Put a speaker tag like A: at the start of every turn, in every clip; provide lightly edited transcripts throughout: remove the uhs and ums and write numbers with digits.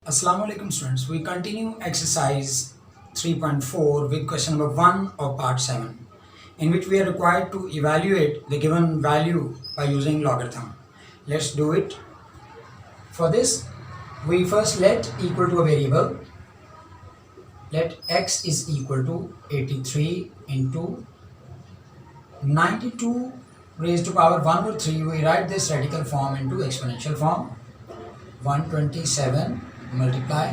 A: Assalamu alaikum students. We continue exercise 3.4 with question number 1 of part 7, in which we are required to evaluate the given value by using logarithm. Let's do it. For this, we first let equal to a variable. Let x is equal to 83 into 92 raised to power 1 over 3. We write this radical form into exponential form. 127 multiply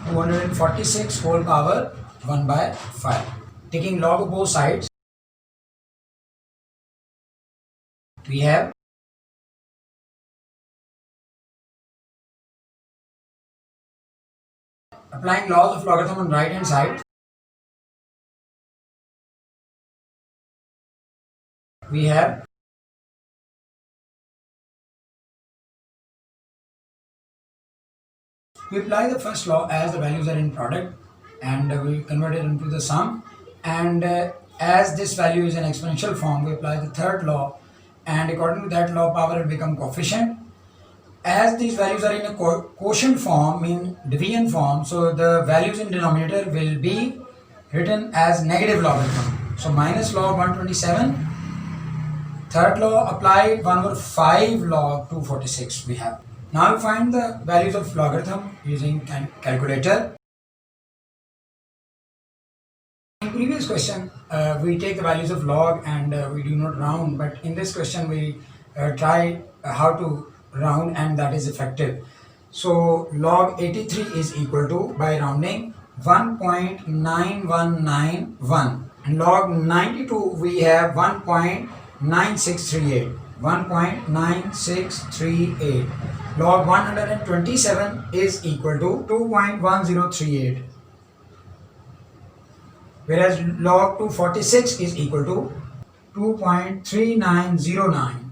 A: 246 whole power 1 by 5. Taking log of both sides, we have applying laws of logarithm on right hand side. We have we apply the first law as the values are in product, and we convert it into the sum, and as this value is in exponential form, we apply the third law, and according to that law, power will become coefficient. As these values are in a quotient form, mean division form, so the values in denominator will be written as negative logarithm. So minus log 127, third law applied 1 over 5 log 246 we have. Now we find the values of logarithm using calculator. In previous question, we take the values of log and we do not round, but in this question we try how to round, and that is effective. So log 83 is equal to, by rounding, 1.9191, and log 92 we have 1.9638. 1.9638. Log 127 is equal to 2.1038, whereas log 246 is equal to 2.3909.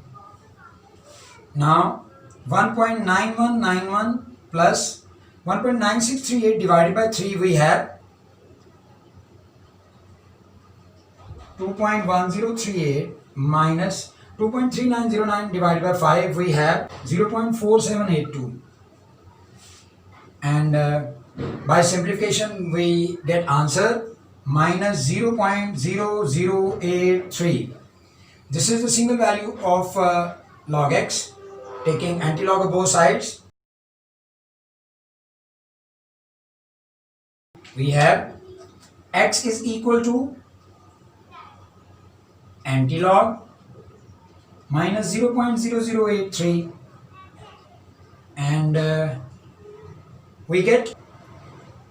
A: Now 1.9191 plus 1.9638 divided by 3, we have 2.1038 minus 2.3909 divided by 5, we have 0.4782, and by simplification we get answer minus 0.0083. This is the single value of log x. Taking antilog of both sides, we have x is equal to antilog minus 0.0083, and we get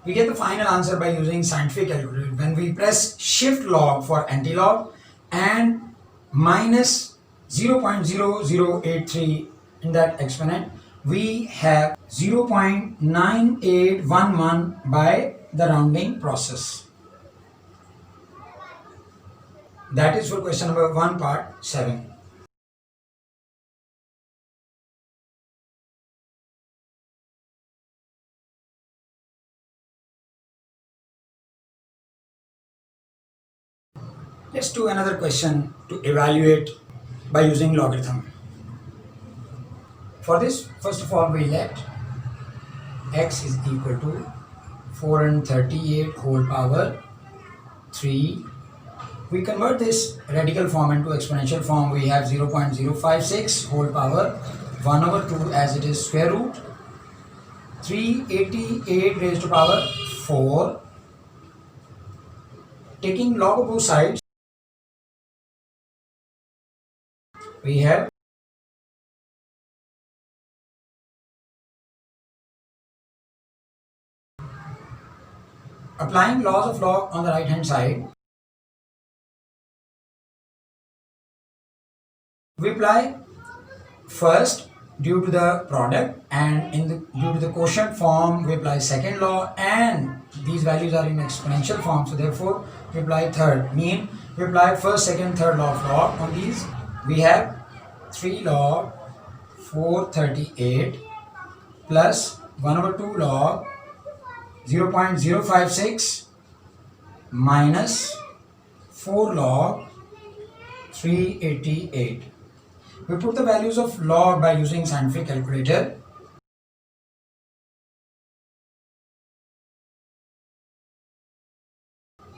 A: the final answer by using scientific calculator. When we press shift log for antilog and minus 0.0083 in that exponent, we have 0.9811 by the rounding process. That is for question number 1 part 7. Let's do another question to evaluate by using logarithm. For this, first of all, we let x is equal to 438 whole power 3. We convert this radical form into exponential form. We have 0.056 whole power 1 over 2, as it is square root 388 raised to power 4. Taking log of both sides, we have applying laws of log on the right hand side. We apply first due to the product, and due to the quotient form we apply second law, and these values are in exponential form, so therefore we apply third. Mean we apply first, second, third law of log on these. We have 3 log 438 plus 1 over 2 log 0.056 minus 4 log 388. We put the values of log by using scientific calculator.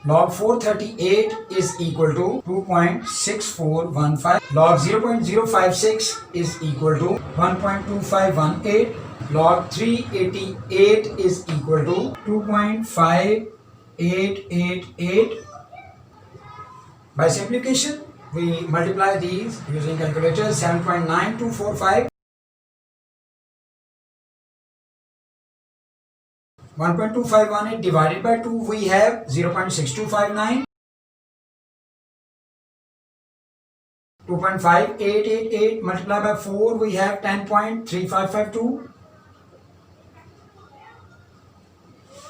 A: Log 438 is equal to 2.6415. Log 0.056 is equal to 1.2518. Log 388 is equal to 2.5888. By simplification, we multiply these using calculator. 7.9245. 1.2518 divided by 2, we have 0.6259. 2.5888 multiplied by 4, we have 10.3552.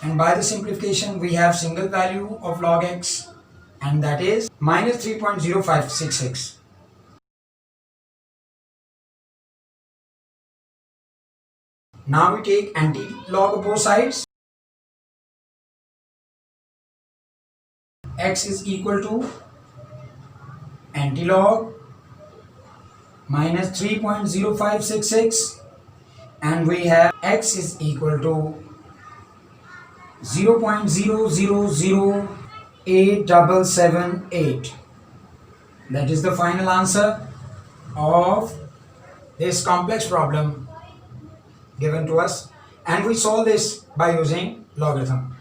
A: And by the simplification, we have single value of log x, and that is minus 3.0566. Now we take anti-log of both sides. X is equal to anti-log minus 3.0566, and we have x is equal to 0.000878. That is the final answer of this complex problem given to us, and we solve this by using logarithm.